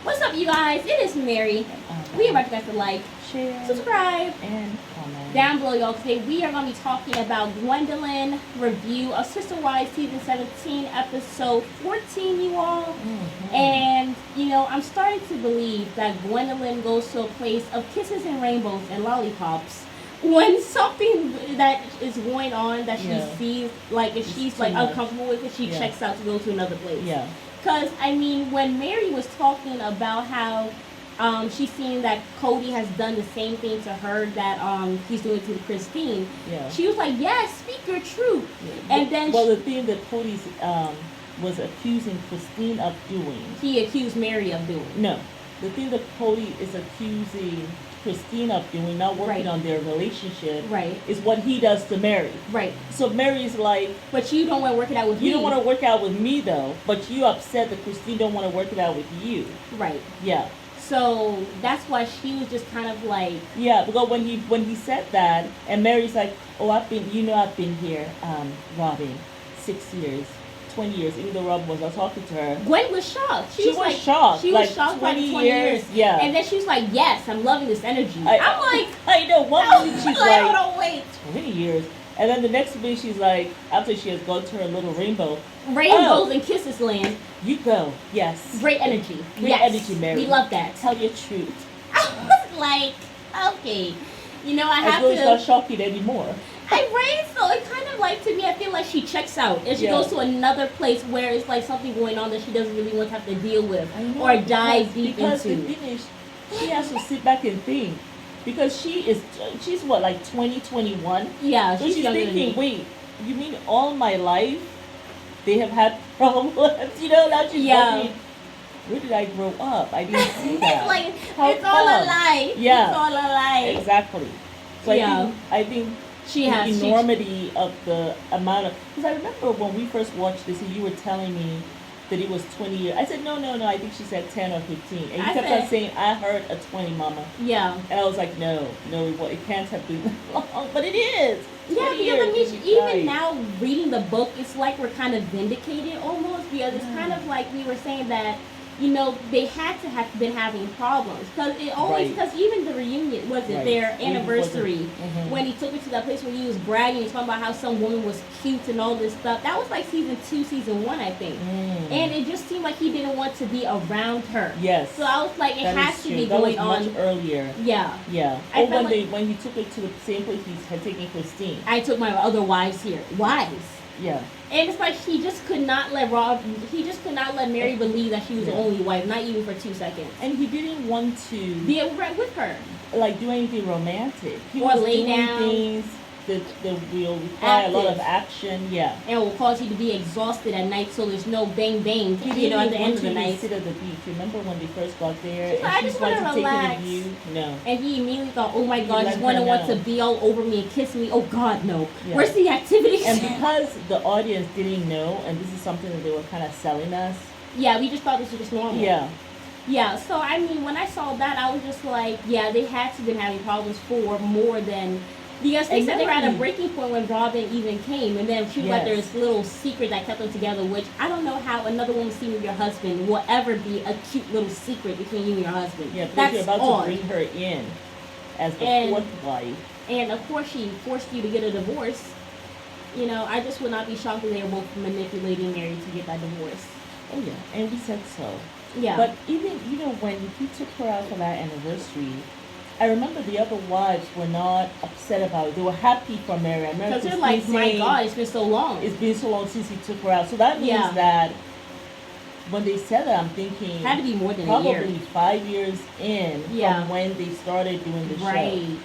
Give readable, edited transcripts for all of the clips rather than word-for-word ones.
What's up, you guys? It is Mary. We invite you guys to like, share, subscribe, and comment down below, y'all. Today we are going to be talking about Gwendolyn review of Sister Wives season 17, episode 14, you all. And I'm starting to believe that Gwendolyn goes to a place of kisses and rainbows and lollipops when something that is going on that she sees, like if she's like uncomfortable with it, she checks out to go to another place. Because, when Meri was talking about how she's seen that Kody has done the same thing to her that he's doing to Christine, she was like, yes, speak your truth. And then the thing that Kody was accusing Christine of doing, he accused Meri of doing. No, the thing that Kody is accusing Christine of doing, not working on their relationship, is what he does to Meri. So Mary's like, but you don't want to work it out with me. You don't want to work out with me though, but you upset that Christine don't want to work it out with you. So that's why she was just kind of like, because when he said that, and Mary's like, oh, I've been here, Robyn, 6 years, 20 years, even though Robyn was not talking to her. Gwen was shocked. She was like, shocked. She was shocked by 20 years. And then she was like, yes, I'm loving this energy. I'm like, I know. One minute she's like, hold on, wait. 20 years. And then the next minute she's like, after she has gone to her little rainbows and kisses land. You go. Yes. Great energy. Great energy, Meri. We love that. Tell your truth. I was like, okay. I have to. It's not shocking anymore. So it kind of like, to me, I feel like she checks out and she goes to another place where it's like something going on that she doesn't really want to have to deal with or dive deep because into. The thing is, she has to sit back and think, because she's what, like 20, 21? Yeah, so she's thinking, wait, you mean all my life they have had problems? Now she's wondering, where did I grow up? I didn't see that. It's like, it's all a lie. Yeah. It's all a lie. Exactly. So I think the enormity of the amount of... Because I remember when we first watched this and you were telling me that it was 20 years. I said, no, I think she said 10 or 15. And you kept on saying, I heard a 20, mama. Yeah. And I was like, no, it can't have been that long. But it is. Yeah, because even now, reading the book, it's like we're kind of vindicated almost, because it's kind of like we were saying that, they had to have been having problems. Because even the reunion, their anniversary, when he took her to that place where he was bragging and talking about how some woman was cute and all this stuff. That was like season 2, season 1, I think. And it just seemed like he didn't want to be around her. Yes. So I was like, it has to be going on. Much earlier. Yeah. Yeah. Or when he took her to the same place he had taken Christine. I took my other wives here. Wives. Yeah. And it's like he just could not let Meri believe that she was the only wife, not even for 2 seconds. And he didn't want to be with her, like do anything romantic. He or was lay doing down things that will require a lot of action. Yeah. And will cause you to be exhausted at night, so there's no bang bang. At the end of the night. Sit at the beach. Remember when they first got there? She's like, I just want to relax. No. And he immediately thought, oh my God, he's going to want to be all over me and kiss me. Oh God, no. Yeah. Where's the activity? And because the audience didn't know, and this is something that they were kind of selling us. Yeah, we just thought this was just normal. Yeah. Yeah, so when I saw that, I was just like, yeah, they had to have been having problems for more than... Because they said they were at a breaking point when Robyn even came, and then she was like, there's this little secret that kept them together, which I don't know how another woman seen with your husband will ever be a cute little secret between you and your husband. Yeah, because you're about to bring her in as the fourth wife. And of course she forced you to get a divorce. I just would not be shocked if they were both manipulating Meri to get that divorce. Oh yeah, and we said so. Yeah. But even, when he took her out for that anniversary, I remember the other wives were not upset about it. They were happy for Maryam. Because they're like, my God, it's been so long. It's been so long since he took her out. So that means that when they said that, I'm thinking... It had to be more than a year. Probably 5 years in from when they started doing the show.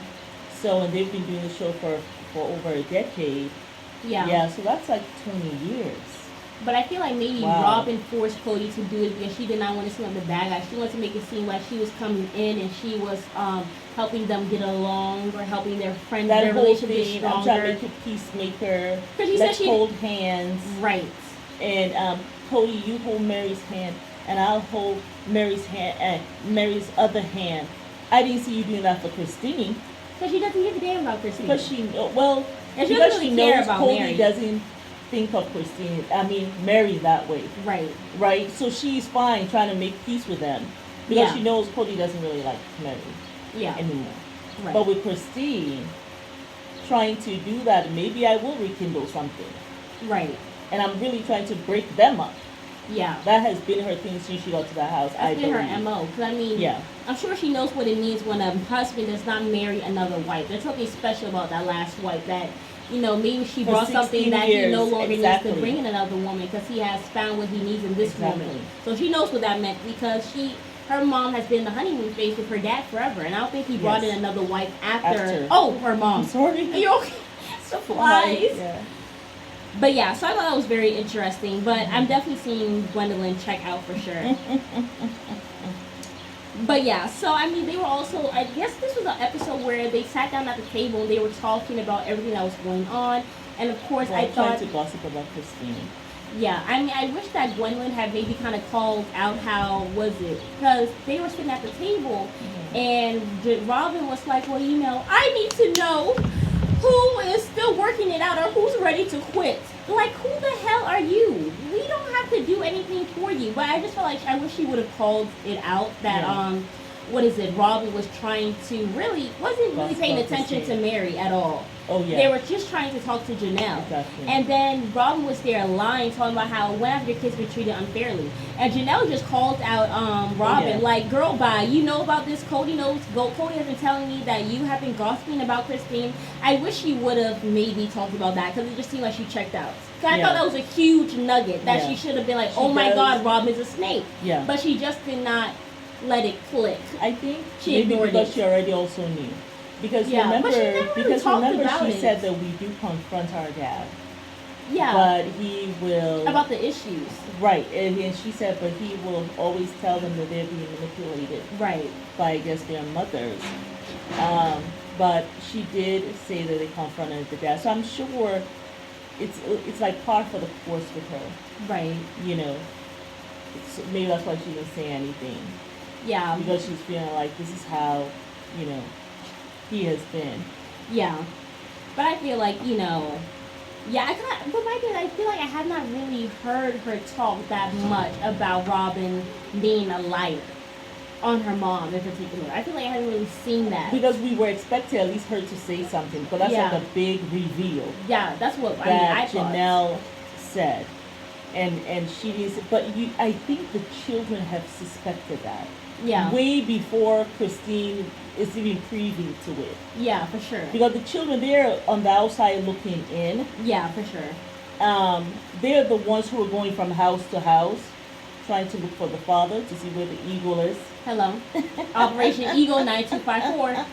So, and they've been doing the show for over a decade. Yeah. Yeah, so that's like 20 years. But I feel like maybe Robyn forced Kody to do it because she did not want to seem like the bad guy. She wanted to make it seem like she was coming in and she was helping them get along or helping their friends, their relationship get stronger. I'm trying to make a peacemaker. Let's hold hands. Right. And Kody, you hold Mary's hand, and I'll hold Mary's hand and Mary's other hand. I didn't see you doing that for Christine. Because she doesn't give a damn about Christine. Because she knows Kody doesn't think of Meri that way. Right. Right? So she's fine trying to make peace with them. because she knows Kody doesn't really like Meri anymore. Right. But with Christine trying to do that, maybe I will rekindle something. Right. And I'm really trying to break them up. Yeah. That has been her thing since she got to the house. That's been her MO. Because, I mean, I'm sure she knows what it means when a husband does not marry another wife. There's something special about that last wife that, you know, maybe she brought something that he no longer needs to bring in another woman because he has found what he needs in this woman. So she knows what that meant because her mom has been in the honeymoon phase with her dad forever. And I don't think he brought in another wife after. Oh, her mom. I'm sorry. Are you okay? Supplies. Yeah. But yeah, so I thought that was very interesting. But I'm definitely seeing Gwendolyn check out for sure. But yeah, so I mean, they were also, I guess this was an episode where they sat down at the table and they were talking about everything that was going on. And of course, I thought. Trying to gossip about Christine. Yeah, I mean, I wish that Gwendolyn had maybe kind of called out how was it, because they were sitting at the table, and Robyn was like, well, you know, I need to know who is still working it out or who's ready to quit. Like, who the hell are you? We don't have to do anything for you. But I just felt like I wish she would have called it out that Robyn was trying to wasn't really paying attention to Meri at all. Oh, yeah. They were just trying to talk to Janelle. Exactly. And then Robyn was there lying, talking about how one of your kids been treated unfairly. And Janelle just called out Robyn, like, girl, bye. You know about this. Kody knows. Kody has been telling me that you have been gossiping about Christine. I wish she would have maybe talked about that because it just seemed like she checked out. I thought that was a huge nugget that she should have been like, my God, Robyn's a snake. Yeah. But she just did not let it click. I think she ignored because she already also knew. Because remember, she said that we do confront our dad. Yeah. But he will about the issues. Right. And she said, but he will always tell them that they're being manipulated. Right. By, I guess, their mothers. But she did say that they confronted the dad. So I'm sure it's like par for the course with her. Right. You know. Maybe that's why she didn't say anything. Yeah. Because she's feeling like this is how, you know, he has been. Yeah. But I feel like, you know, I feel like I have not really heard her talk that much about Robyn being a liar on her mom in particular. I feel like I haven't really seen that. Because we were expecting at least her to say something, but that's like a big reveal. Yeah, that's what I thought. Janelle said. And she is, but I think the children have suspected that. Yeah. Way before Christine is even privy to it. Yeah, for sure. Because the children, they're on the outside looking in. Yeah, for sure. They're the ones who are going from house to house, trying to look for the father to see where the eagle is. Hello. Operation Eagle 9254.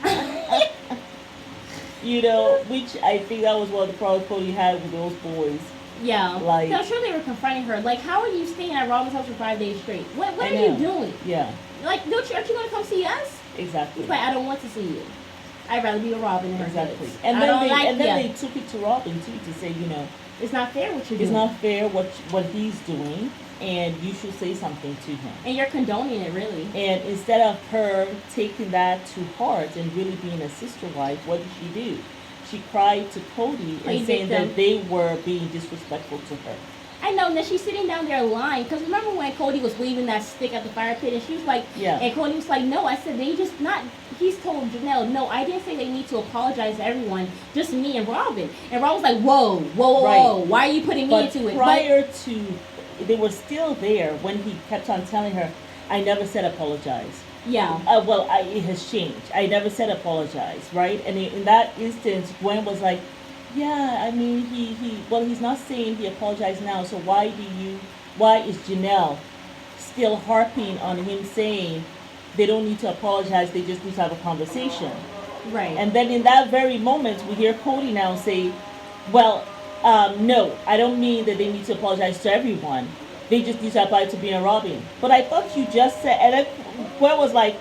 You know, which I think that was one of the problems Kody had with those boys. Yeah. Like, I'm sure they were confronting her. Like, how are you staying at Robyn's house for 5 days straight? What are you doing? Yeah. Like, aren't you going to come see us? Exactly. But I don't want to see you. I'd rather be with Robyn and her kids. And then they took it to Robyn too to say, you know, it's not fair what you're doing. It's not fair what he's doing, and you should say something to him. And you're condoning it, really. And instead of her taking that to heart and really being a sister wife, what did she do? She cried to Kody and saying that they were being disrespectful to her. I know, and then she's sitting down there lying. Because remember when Kody was waving that stick at the fire pit, and she was like, and Kody was like, no, I said they just not, he's told Janelle, no, I didn't say they need to apologize to everyone, just me and Robyn. And Robyn was like, whoa, why are you putting me into it? Prior to, they were still there when he kept on telling her, I never said apologize. Yeah. It has changed. I never said apologize, right? And in that instance, Gwen was like, yeah, I mean, he's not saying he apologized now, so why is Janelle still harping on him saying they don't need to apologize, they just need to have a conversation? Right. And then in that very moment, we hear Kody now say, well, no, I don't mean that they need to apologize to everyone. They just need to apologize to being a Robyn. But I thought you just said, and then Gwen was like,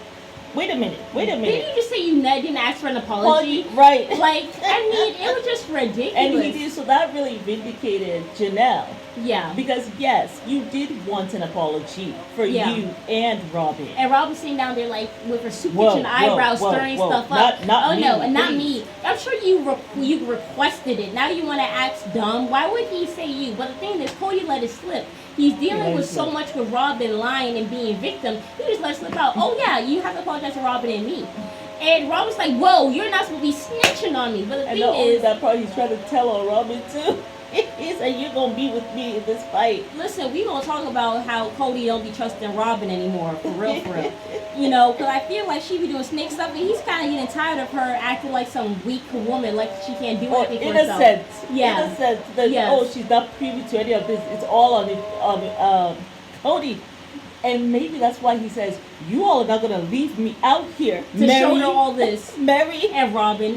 wait a minute. Didn't you just say you didn't ask for an apology? Right. Like, I mean, it was just ridiculous. And he did, so that really vindicated Janelle. Yeah. Because, yes, you did want an apology for you and Robyn. And Robyn sitting down there, like, with her soup kitchen eyebrows, stirring stuff up. Not me. I'm sure you requested it. Now you want to act dumb. Why would he say you? But the thing is, Kody let it slip. He's dealing with so much with Robyn lying and being victim. He just lets slip out, oh yeah, you have to apologize to Robyn and me. And Robyn's like, whoa, you're not supposed to be snitching on me. But the thing is, that part he's trying to tell on Robyn too. He said, you're going to be with me in this fight. Listen, we going to talk about how Kody don't be trusting Robyn anymore, for real, for real. You know, because I feel like she be doing snake stuff, and he's kind of getting tired of her acting like some weak woman, like she can't do anything for herself. In a sense, that, oh, she's not privy to any of this. It's all on Kody. And maybe that's why he says, you all are not going to leave me out here to show her all this. Meri and Robyn.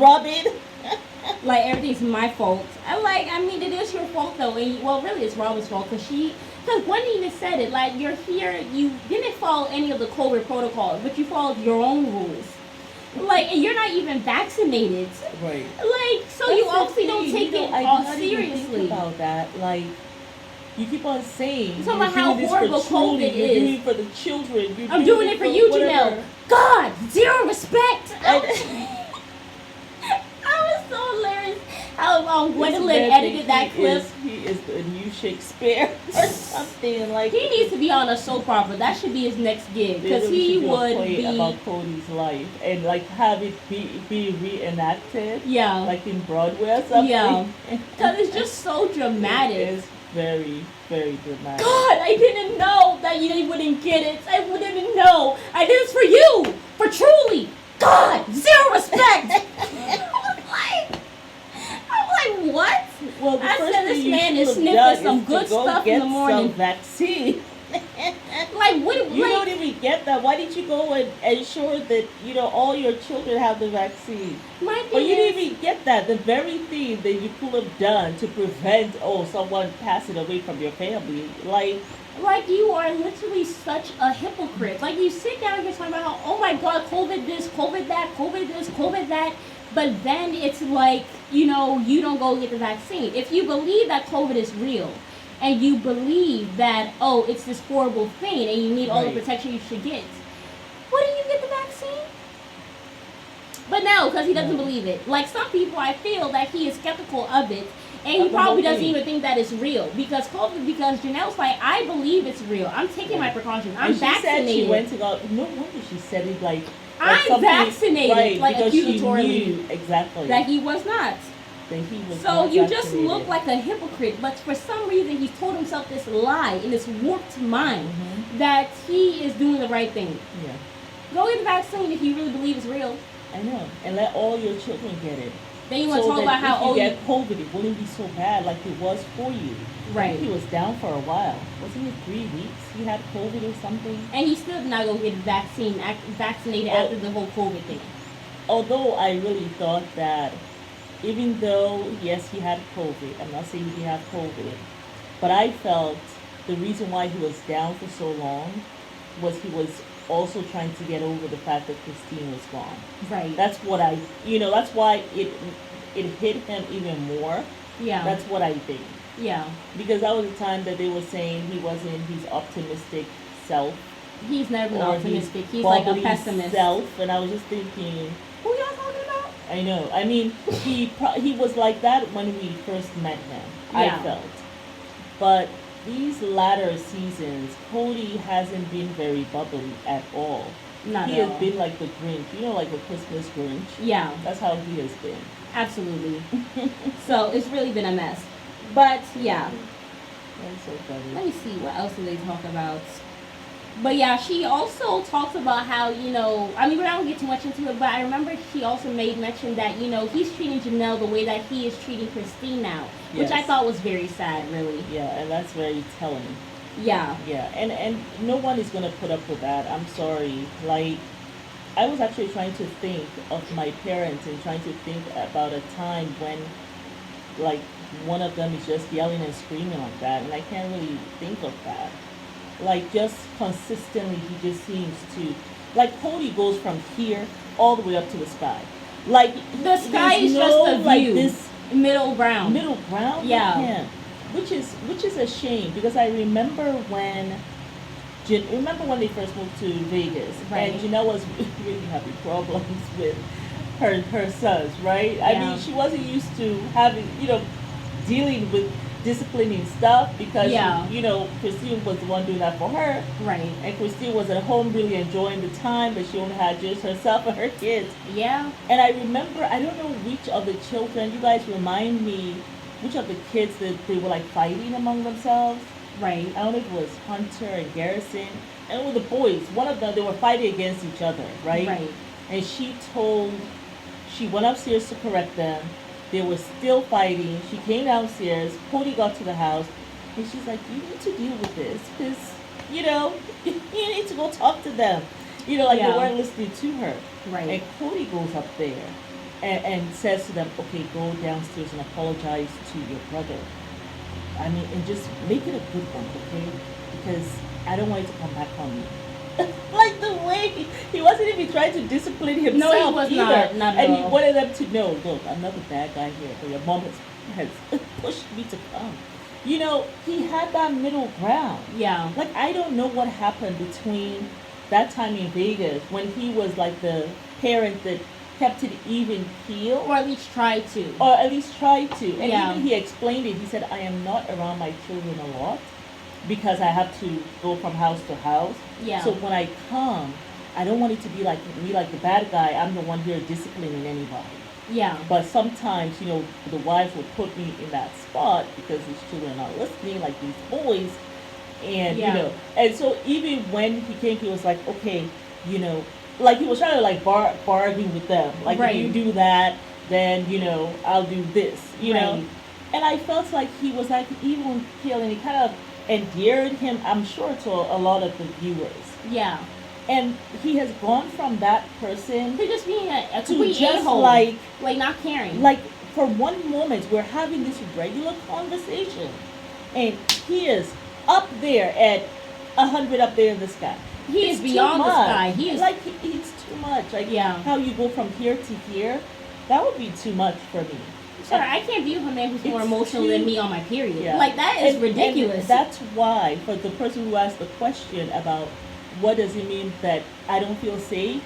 Like, everything's my fault. I mean, it is your fault, though. And, well, really, it's Robyn's fault. Because Gwendolyn even said it. Like, you're here. You didn't follow any of the COVID protocols, but you followed your own rules. Like, and you're not even vaccinated. Right. Like, so that's you obviously don't take it all seriously. Think about that. Like, you keep on saying you're talking about how horrible COVID is. You're doing it for the children. I'm doing it for you, Janelle. God, zero respect. So hilarious how Gwendolyn edited that clip. He is the new Shakespeare or something. Like, he needs to be on a soap opera. That should be his next gig, because he would be about Kody's life and like have it be reenacted. Yeah, like in Broadway or something. Yeah, because it's just so dramatic. It is very, very dramatic. God, I didn't know that you wouldn't get it. I didn't know. I did this for you, for truly. God, zero respect. I'm like, what? Well, the first said this man is sniffing some good stuff in the morning. Some vaccine. Like, what? You don't even get that. Why didn't you go and ensure that all your children have the vaccine? But you didn't even get that. The very thing that you could have done to prevent someone passing away from your family, like you are literally such a hypocrite. Like, you sit down and you're talking about how, oh my God, COVID this, COVID that, COVID this, COVID that. But then it's like, you don't go get the vaccine. If you believe that COVID is real and you believe that, oh, it's this horrible thing and you need all the protection you should get, why didn't you get the vaccine? But no, because he doesn't believe it. Like, some people, I feel that he is skeptical of it. And he probably doesn't even think that it's real. Because Janelle's like, I believe it's real. I'm taking my precautions. I'm vaccinated. Said she went to go. No wonder she said it like I'm vaccinated, like accusatorily. Exactly. That he was not. That he was so you just look like a hypocrite. But for some reason, he's told himself this lie in this warped mind that he is doing the right thing. Yeah. Go get the vaccine if you really believe it's real. I know. And let all your children get it. Then you want to talk about how if you get COVID, it wouldn't be so bad like it was for you. Right. He was down for a while. Wasn't it 3 weeks? He had COVID or something. And he still did not go get vaccinated after the whole COVID thing. Although I really thought that, even though yes he had COVID, I'm not saying he didn't have COVID, but I felt the reason why he was down for so long was he was also trying to get over the fact that Christine was gone. Right. That's what that's why it hit him even more. Yeah. That's what I think. Yeah. Because that was the time that they were saying he wasn't his optimistic self. He's never been optimistic. He's like a pessimist. Self, and I was just thinking, who y'all talking about? I know. I mean, he was like that when we first met him. Yeah. I felt. But these latter seasons, Kody hasn't been very bubbly at all. Not he at has all. Been like the Grinch, like the Christmas Grinch. Yeah. That's how he has been. Absolutely. So it's really been a mess. But yeah. That's so funny. Let me see, what else do they talk about? But yeah, she also talks about how, I mean, we're not going to get too much into it, but I remember she also made mention that, he's treating Janelle the way that he is treating Christine now, which I thought was very sad, really. Yeah, and that's very telling. Yeah. Yeah, and no one is going to put up with that. I'm sorry. Like, I was actually trying to think of my parents and trying to think about a time when, like, one of them is just yelling and screaming like that, and I can't really think of that. Like, just consistently, he just seems to, like, Kody goes from here all the way up to the sky. Like, the sky is just a view. Like this middle ground. Middle ground. Yeah. With him, which is a shame, because I remember when they first moved to Vegas, right. And Janelle was really having problems with her sons, right? Yeah. I mean, she wasn't used to having, dealing with disciplining stuff because Yeah. Christine was the one doing that for her, Right. and Christine was at home really enjoying the time, but she only had just herself and her kids. Yeah. And I remember, I don't know which of the children, you guys remind me, which of the kids that they were like fighting among themselves. Right. I don't know if it was Hunter and Garrison, and with the boys, one of them, they were fighting against each other, right? Right. And she went upstairs to correct them. They were still fighting. She came downstairs. Kody got to the house, and she's like, "You need to deal with this, because you need to go talk to them." They weren't listening to her. Right. And Kody goes up there and says to them, "Okay, go downstairs and apologize to your brother. I mean, and just make it a good one, okay? Because I don't want it to come back on me." Like the way he wasn't even trying to discipline himself. No, he was either. not And at he all. wanted them to know, look, I'm not the bad guy here, but your mom has pushed me to come. He had that middle ground. Yeah. Like, I don't know what happened between that time in Vegas when he was like the parent that kept it even keel. Or at least try to. Or at least try to. And Yeah. even he explained it. He said, I am not around my children a lot because I have to go from house to house. Yeah. So when I come, I don't want it to be like me, like the bad guy. I'm the one here disciplining anybody. Yeah. But sometimes, the wives will put me in that spot because these children are not listening, like these boys. And, and so even when he came, he was like, okay, like he was trying to like bargain with them. Like, Right. if you do that, then, I'll do this, know. And I felt like he was like even keel, and he kind of endeared him, I'm sure, to a lot of the viewers. Yeah. And he has gone from that person To just being a to complete just a-hole. like not caring. like for one moment we're having this regular conversation, and he is up there at 100 up there in the sky. He is beyond the sky. He is like he's too much. Like, how you go from here to here, that would be too much for me. Sorry, I can't view a man who's more emotional than me on my period. Yeah. Like, that is ridiculous. And that's why, for the person who asked the question about what does it mean that I don't feel safe,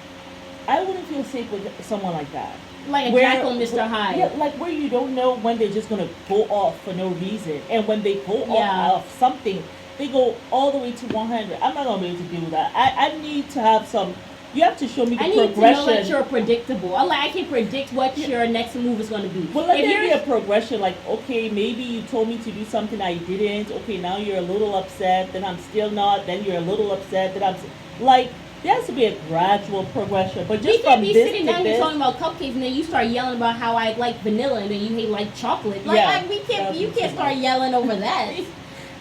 I wouldn't feel safe with someone like that. Like a Jackal Mr. Hyde. Yeah, like where you don't know when they're just going to go off for no reason. And when they go off something, they go all the way to 100. I'm not going to be able to deal with that. I need to have some... You have to show me the progression. I need to know that you're predictable. I can predict what your next move is going to be. Well, let there be a progression. Like, okay, maybe you told me to do something I didn't. Okay, now you're a little upset. Then I'm still not. Then you're a little upset. Then I'm... Like, there has to be a gradual progression. But just from this to this... You can't be sitting down here talking about cupcakes and then you start yelling about how I like vanilla and then you hate like chocolate. Like, you can't start yelling over that.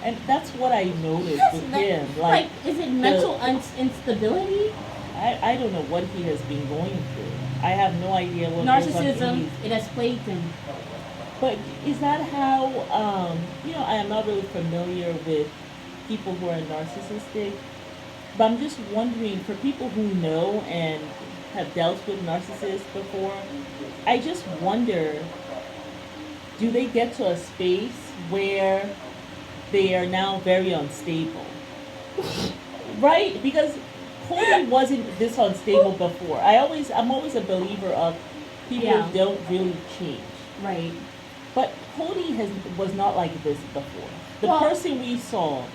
And that's what I noticed with him. Like, is it mental instability? I don't know what he has been going through. I have no idea what narcissism. It has plagued him. But is that how? I am not really familiar with people who are narcissistic. But I'm just wondering, for people who know and have dealt with narcissists before, I just wonder, do they get to a space where they are now very unstable? Right? Because Kody wasn't this unstable before. I'm always a believer of people don't really change. Right. But Kody was not like this before. The person we saw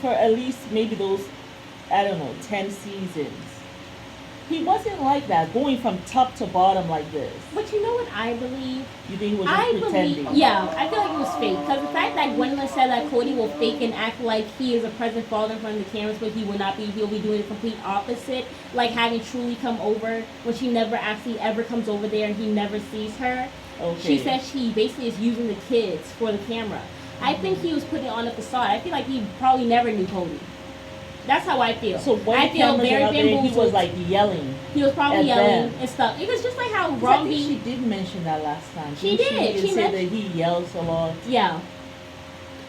for at least maybe those, 10 seasons, he wasn't like that, going from top to bottom like this. But you know what I believe? You think he was just pretending? I feel like it was fake. Because the fact that Gwendolyn said that Kody will fake and act like he is a present father in front of the cameras, but he will not be. He'll be doing the complete opposite, like having truly come over when she never actually ever comes over there and he never sees her. Okay. She says she basically is using the kids for the camera. I think he was putting on a facade. I feel like he probably never knew Kody. That's how I feel. So when I feel very bamboozled. He was like yelling. He was probably yelling and stuff. It was just like how Robyn. She did mention that last time. She did. She said that he yells a lot. Yeah.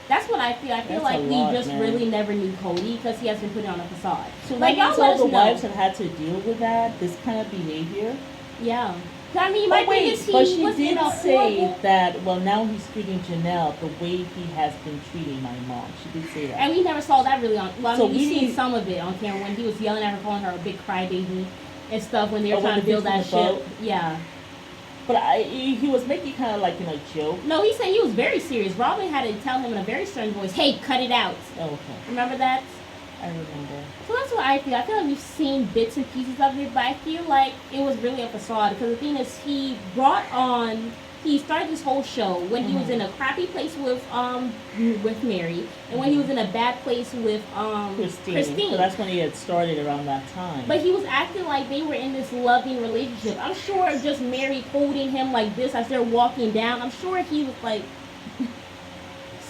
That's what I feel. I feel like he just really never knew Kody because he has been putting on a facade. So like all the wives have had to deal with that, this kind of behavior. Yeah. I mean, my thing is but she did say that, well, now he's treating Janelle the way he has been treating my mom. She did say that. And we never saw that really on... Well, I mean, we've seen some of it on camera when he was yelling at her, calling her a big crybaby and stuff when they were trying to build that ship. Yeah. But he was making kind of like, joke. No, he said he was very serious. Robyn had to tell him in a very stern voice, "Hey, cut it out." Oh, okay. Remember that? I remember. So that's what I feel. I feel like we've seen bits and pieces of it, but I feel like it was really a facade. Because the thing is, he started this whole show when he was in a crappy place with Meri, and when he was in a bad place with Christine. So that's when he had started around that time. But he was acting like they were in this loving relationship. I'm sure just Meri holding him like this as they're walking down. I'm sure he was like,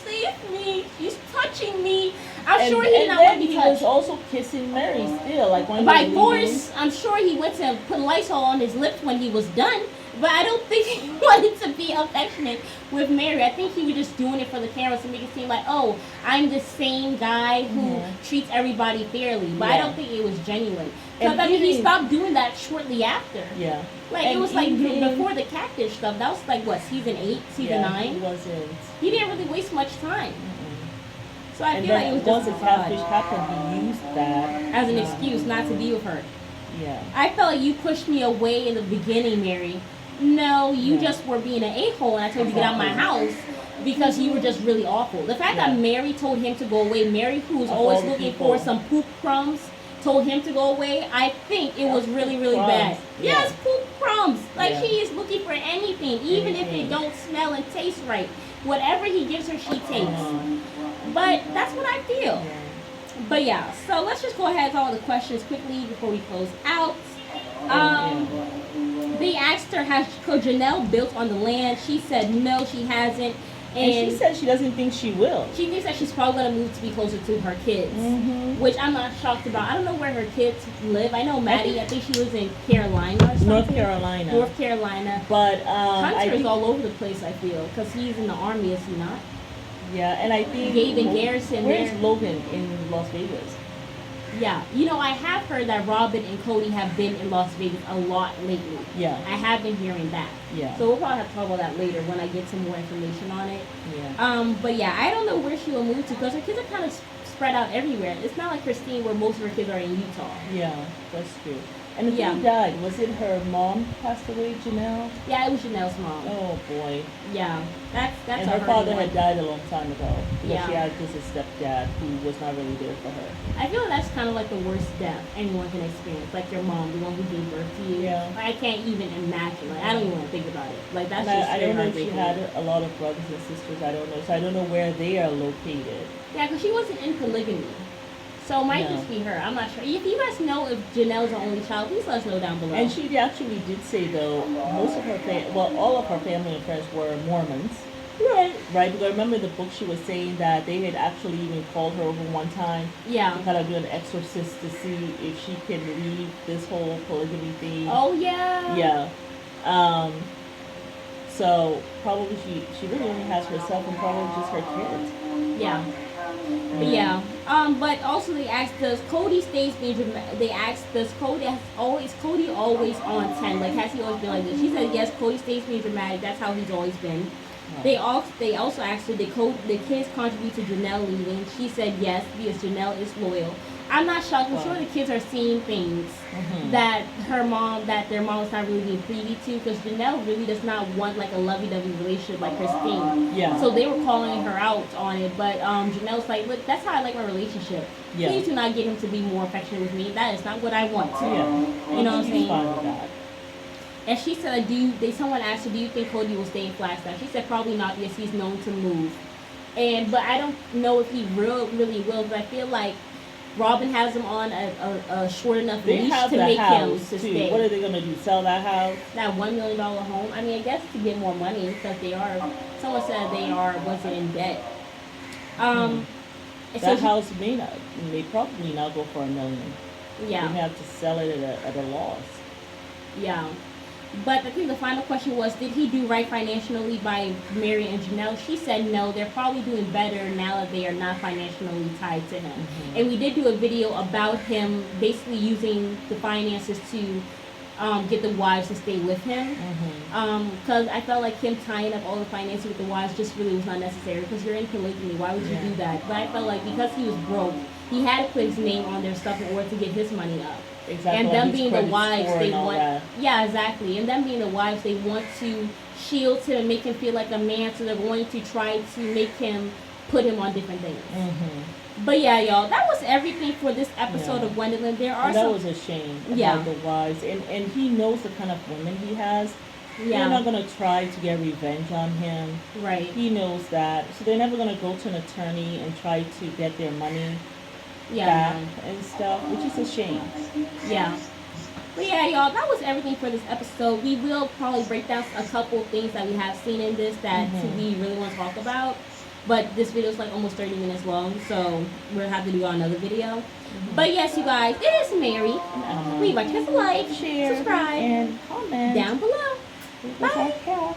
"Save me! She's touching me." I'm sure he did not want to be touched. He was also kissing Meri still, like when by force. I'm sure he went to put Lysol on his lips when he was done. But I don't think he wanted to be affectionate with Meri. I think he was just doing it for the cameras to make it seem like, oh, I'm the same guy who treats everybody fairly. But I don't think it was genuine. Because, I mean, he stopped doing that shortly after. Yeah. Like, it was like before the catfish stuff. That was like, what, season 8, season 9? He wasn't. He didn't really waste much time. So I feel like it was once just the catfish happened, he used that as an excuse not to be with her. Yeah. I felt like you pushed me away in the beginning, Meri. No, you just were being an a-hole, and I told you to get out of my house because you were just really awful. The fact that Meri told him to go away, Meri, who's always looking for some poop crumbs, told him to go away, I think it was really, really bad. Yeah. Yes, poop crumbs. Like, she is looking for anything, even if it don't smell and taste right. Whatever he gives her, she takes. But that's what I feel. But yeah, so let's just go ahead and all the questions quickly before we close out. They asked her, has Janelle built on the land? She said no, she hasn't. And she said she doesn't think she will. She thinks that she's probably going to move to be closer to her kids, which I'm not shocked about. I don't know where her kids live. I know Maddie, I think she lives in Carolina or something. North Carolina. North Carolina. But Hunter's all over the place, I feel, because he's in the Army, is he not? Yeah, and I think Gabe and Garrison. Where's Logan in Las Vegas? Yeah, you know, I have heard that Robyn and Kody have been in Las Vegas a lot lately. Yeah. I have been hearing that. Yeah. So we'll probably have to talk about that later when I get some more information on it. Yeah. But yeah, I don't know where she will move to because her kids are kind of spread out everywhere. It's not like Christine where most of her kids are in Utah. Yeah, that's true. And who died? Was it her mom passed away, Janelle? Yeah, it was Janelle's mom. Oh boy. Yeah, that's. And her father had died a long time ago. Because she had just a stepdad who was not really there for her. I feel like that's kind of like the worst death anyone can experience. Like your mom, the one who gave birth to you. Yeah. Like, I can't even imagine. Like I don't even want to think about it. Like that's just. I don't know if she had a lot of brothers and sisters. I don't know. So I don't know where they are located. Yeah, because she wasn't in polygamy. So it might just be her. I'm not sure. If you guys know if Janelle's the only child, please let us know down below. And she actually did say, though, most of her all of her family and friends were Mormons. Right. Right? Because I remember in the book she was saying that they had actually even called her over one time. Yeah. To kind of do an exorcist to see if she can leave this whole polygamy thing. Oh, yeah. Yeah. So probably she really only has herself and probably just her kids. Yeah. Yeah. But also they asked, does Kody stays being dramatic? They asked, does Kody always on 10? Like, has he always been like this? She said yes, Kody stays being dramatic. That's how he's always been. They also asked her, did the kids contribute to Janelle leaving? She said yes, because Janelle is loyal. I'm not shocked. I'm sure the kids are seeing things that their mom is not really being privy to, because Janelle really does not want like a lovey-dovey relationship like Christine. Yeah. So they were calling her out on it, but Janelle's like, look, that's how I like my relationship. Yeah. Please do not get him to be more affectionate with me. That is not what I want. Yeah. You know what I'm saying? Fine with that. And she said, someone asked her, do you think Kody will stay in Flagstaff? She said probably not because he's known to move. But I don't know if he really will, but I feel like Robyn has him on a short enough leash to make him to stay. What are they going to do, sell that house? That $1 million home? I mean, I guess to get more money because someone said wasn't in debt. That house may probably not go for $1 million. Yeah. They have to sell it at a loss. Yeah. But I think the final question was, did he do right financially by Meri and Janelle? She said no. They're probably doing better now that they are not financially tied to him. And we did do a video about him basically using the finances to get the wives to stay with him. Because I felt like him tying up all the finances with the wives just really was not necessary, because you're in polygamy. Why would you do that? But I felt like because he was broke, he had to put his name on their stuff in order to get his money up. Exactly. And like them being the wives, they want that. yeah, exactly. And them being the wives, they want to shield him and make him feel like a man, so they're going to try to make him put him on different things. But yeah, y'all, that was everything for this episode of Gwendolyn. There are that was a shame about the wives, and he knows the kind of women he has. Yeah. They're not going to try to get revenge on him. Right. He knows that. So they're never going to go to an attorney and try to get their money back and stuff, which is a shame. Yeah. But yeah, y'all, that was everything for this episode. We will probably break down a couple things that we have seen in this that we really want to talk about. But this video is like almost 30 minutes long, so we'll have to do another video. But yes, you guys, it is Mary. We invite you to like, share, subscribe, and comment down below. Bye.